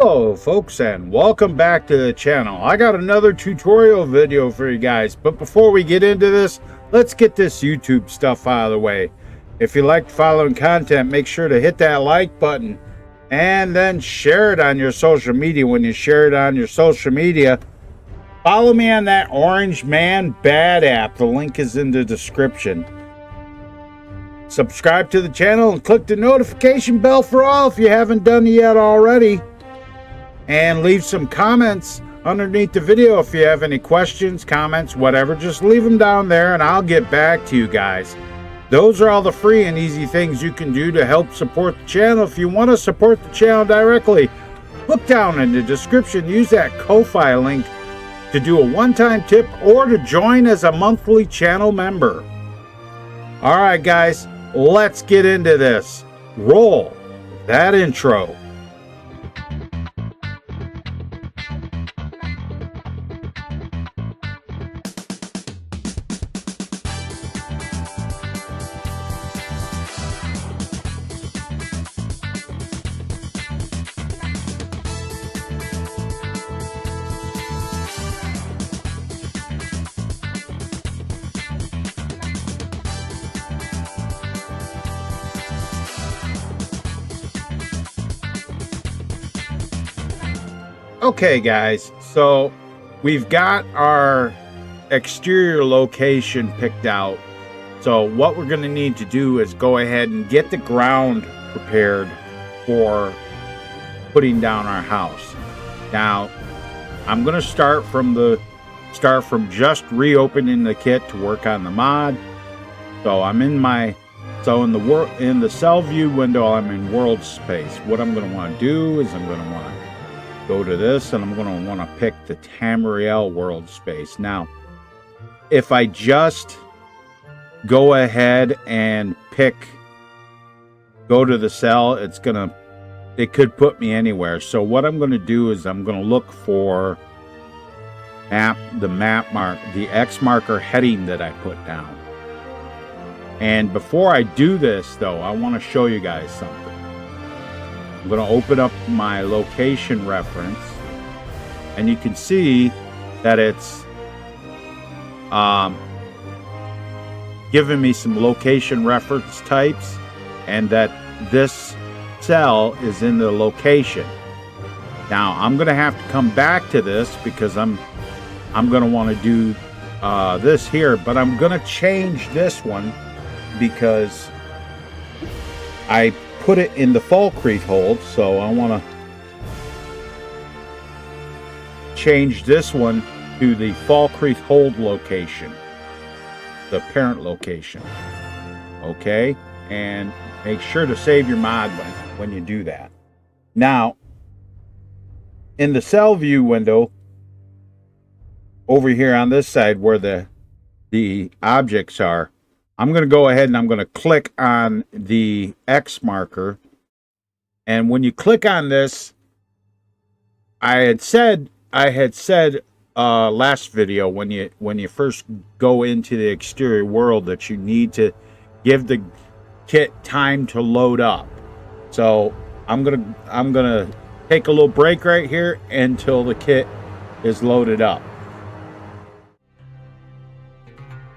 Hello folks, and welcome back to the channel. I got another tutorial video for you guys, but before we get into this, let's get this YouTube stuff out of the way. If you like following content, make sure to hit that like button and then share it on your social media. When you share it on your social media, follow me on that Orange Man Bad app. The link is in the description. Subscribe to the channel and click the notification bell for all if you haven't done it yet already. And leave some comments underneath the video if you have any questions, comments, whatever. Just leave them down there and I'll get back to you guys. Those are all the free and easy things you can do to help support the channel. If you want to support the channel directly, look down in the description. Use that Ko-Fi link to do a one-time tip or to join as a monthly channel member. Alright guys, let's get into this. Roll that intro. Okay guys, so we've got our exterior location picked out. So what we're going to need to do is go ahead and get the ground prepared for putting down our house. Now, I'm going to start from just reopening the kit to work on the mod. So I'm in the cell view window, I'm in world space. What I'm going to want to do is I'm going to want to go to this and I'm going to want to pick the Tamriel world space. Now, if I just go ahead and go to the cell, it could put me anywhere. So what I'm going to do is I'm going to look for the X marker heading that I put down. And before I do this though, I want to show you guys something. I'm going to open up my location reference and you can see that it's giving me some location reference types and that this cell is in the location. Now I'm going to have to come back to this because I'm going to want to do this here, but I'm going to change this one because I put it in the Falkreath hold, so I want to change this one to the Falkreath hold location, the parent location. Okay, and make sure to save your mod when you do that. Now, in the cell view window, over here on this side where the objects are, I'm going to go ahead and I'm going to click on the X marker. And when you click on this, I had said last video when you first go into the exterior world that you need to give the kit time to load up. So I'm gonna take a little break right here until the kit is loaded up.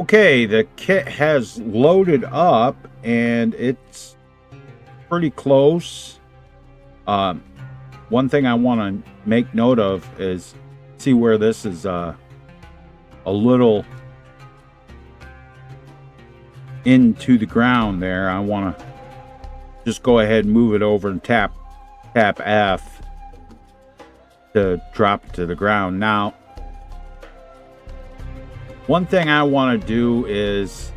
Okay, the kit has loaded up and it's pretty close. One thing I want to make note of is see where this is a little into the ground there. I want to just go ahead and move it over and tap F to drop it to the ground. Now, one thing I want to do is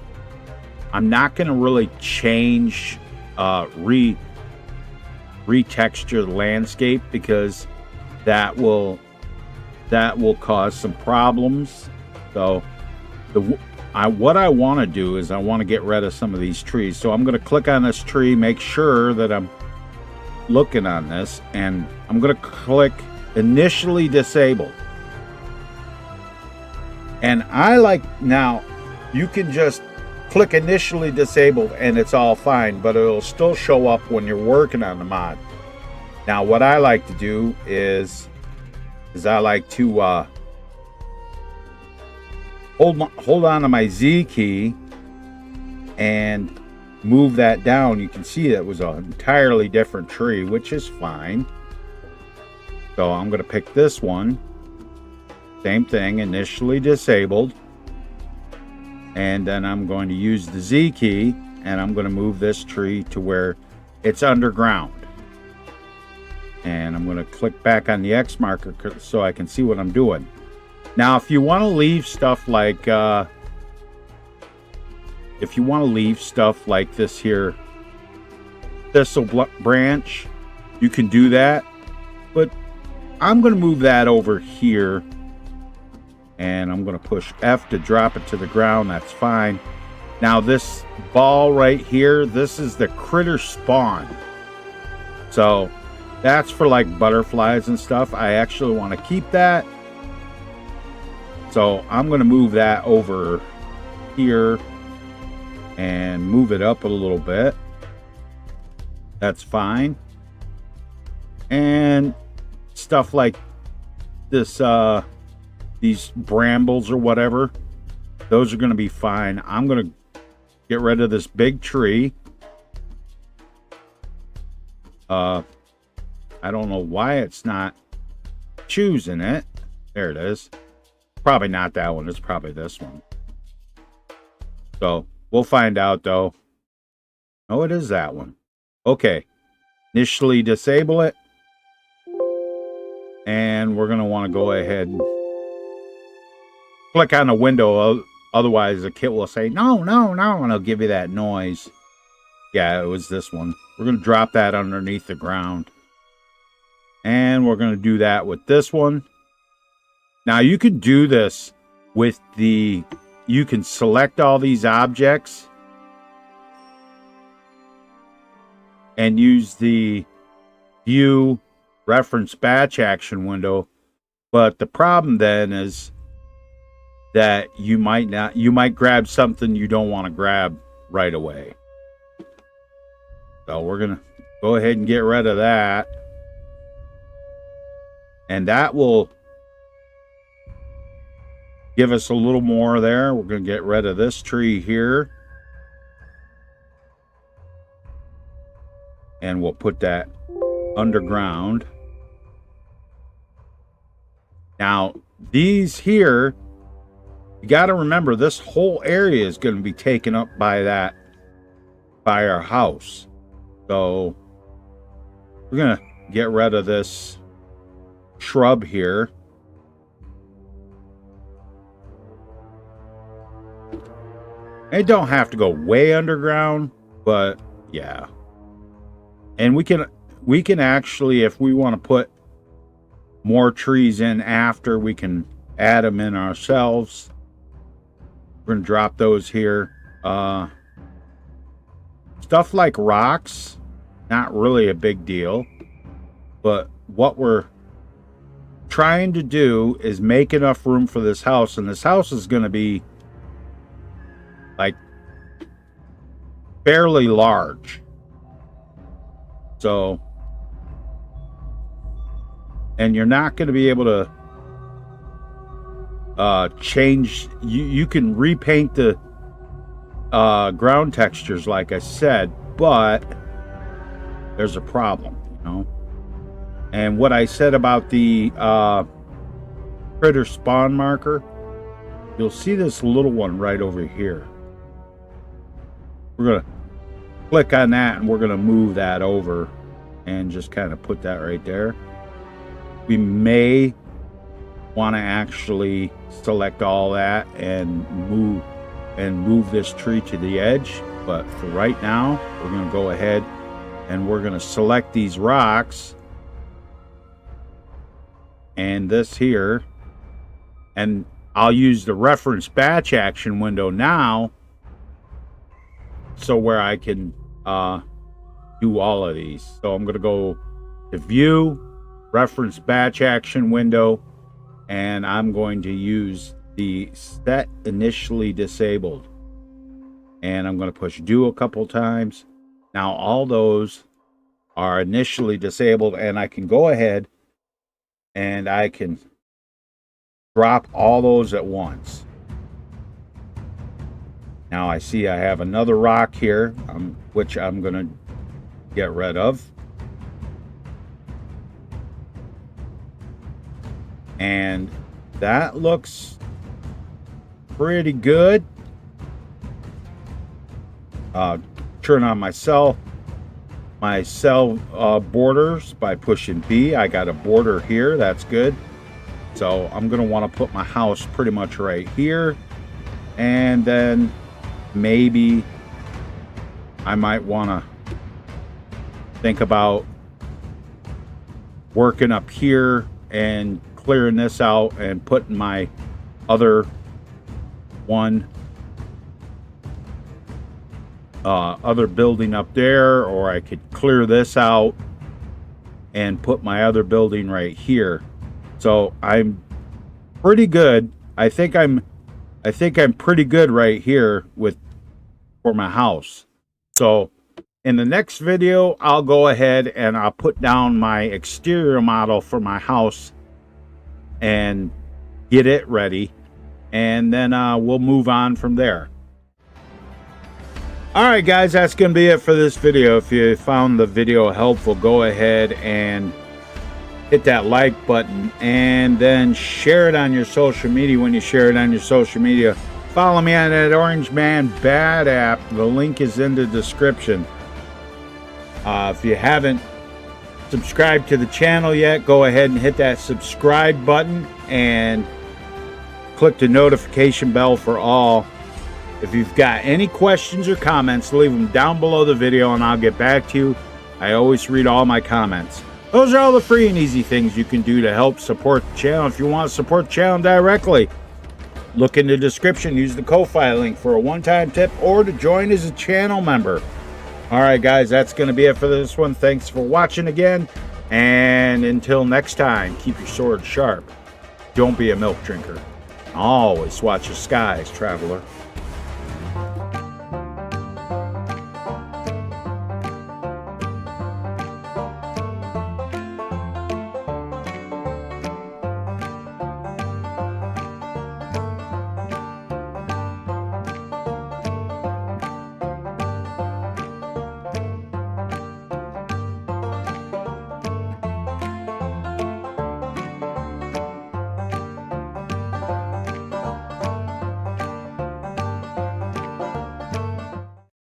I'm not going to really change retexture the landscape because that will cause some problems. So what I want to do is I want to get rid of some of these trees. So I'm going to click on this tree, make sure that I'm looking on this, and I'm going to click initially disabled. And now you can just click initially disabled and it's all fine, but it'll still show up when you're working on the mod. Now what I like to do is I like to hold on to my Z key and move that down. You can see that was an entirely different tree, which is fine. So I'm going to pick this one. Same thing, initially disabled. And then I'm going to use the Z key and I'm going to move this tree to where it's underground. And I'm going to click back on the X marker so I can see what I'm doing. Now, if you want to leave stuff like this here thistle branch, you can do that. But I'm going to move that over here. And I'm going to push F to drop it to the ground. That's fine. Now this ball right here, this is the critter spawn. So that's for like butterflies and stuff. I actually want to keep that. So I'm going to move that over here and move it up a little bit. That's fine. And stuff like this, these brambles or whatever, those are going to be fine. I'm going to get rid of this big tree. I don't know why it's not choosing it. There it is. Probably not that one. It's probably this one. So we'll find out though. Oh, it is that one. Okay. Initially disable it. And we're going to want to go ahead and click on the window, otherwise the kit will say, no, no, no, and it'll give you that noise. Yeah, it was this one. We're going to drop that underneath the ground. And we're going to do that with this one. Now, you can do this with the... You can select all these objects and use the View Reference Batch Action window. But the problem then is that you might grab something you don't want to grab right away. So we're going to go ahead and get rid of that. And that will give us a little more there. We're going to get rid of this tree here. And we'll put that underground. Now, these here, you got to remember, this whole area is going to be taken up by our house. So we're going to get rid of this shrub here. It don't have to go way underground, but yeah. And we can actually, if we want to put more trees in after, we can add them in ourselves. We're going to drop those here. Stuff like rocks, not really a big deal. But what we're trying to do is make enough room for this house. And this house is going to be like fairly large. So, and you're not going to be able to change. You can repaint the ground textures, like I said, but there's a problem, you know. And what I said about the critter spawn marker, you'll see this little one right over here. We're going to click on that and we're going to move that over and just kind of put that right there. We may want to actually select all that and move this tree to the edge, but for right now we're going to go ahead and we're going to select these rocks and this here, and I'll use the reference batch action window now, so where I can do all of these. So I'm going to go to View, Reference Batch Action window, and I'm going to use the Set Initially Disabled. And I'm going to push Do a couple times. Now all those are initially disabled, and I can go ahead and I can drop all those at once. Now I see I have another rock here, which I'm going to get rid of. And that looks pretty good. Turn on my cell borders by pushing B. I got a border here, that's good. So I'm going to want to put my house pretty much right here. And then maybe I might want to think about working up here and clearing this out and putting my other building up there, or I could clear this out and put my other building right here. So I'm pretty good. I think I'm pretty good right here for my house. So in the next video, I'll go ahead and I'll put down my exterior model for my house and get it ready, and then we'll move on from there. Alright guys, that's going to be it for this video. If you found the video helpful, go ahead and hit that like button, and then share it on your social media. When you share it on your social media, follow me on that Orange Man Bad app. The link is in the description. If you haven't subscribed to the channel yet, go ahead and hit that subscribe button and click the notification bell for all. If you've got any questions or comments, leave them down below the video and I'll get back to you. I always read all my comments. Those are all the free and easy things you can do to help support the channel. If you want to support the channel directly, look in the description. Use the Ko-Fi link for a one-time tip or to join as a channel member. Alright guys, that's going to be it for this one. Thanks for watching again. And until next time, keep your sword sharp. Don't be a milk drinker. Always watch the skies, traveler.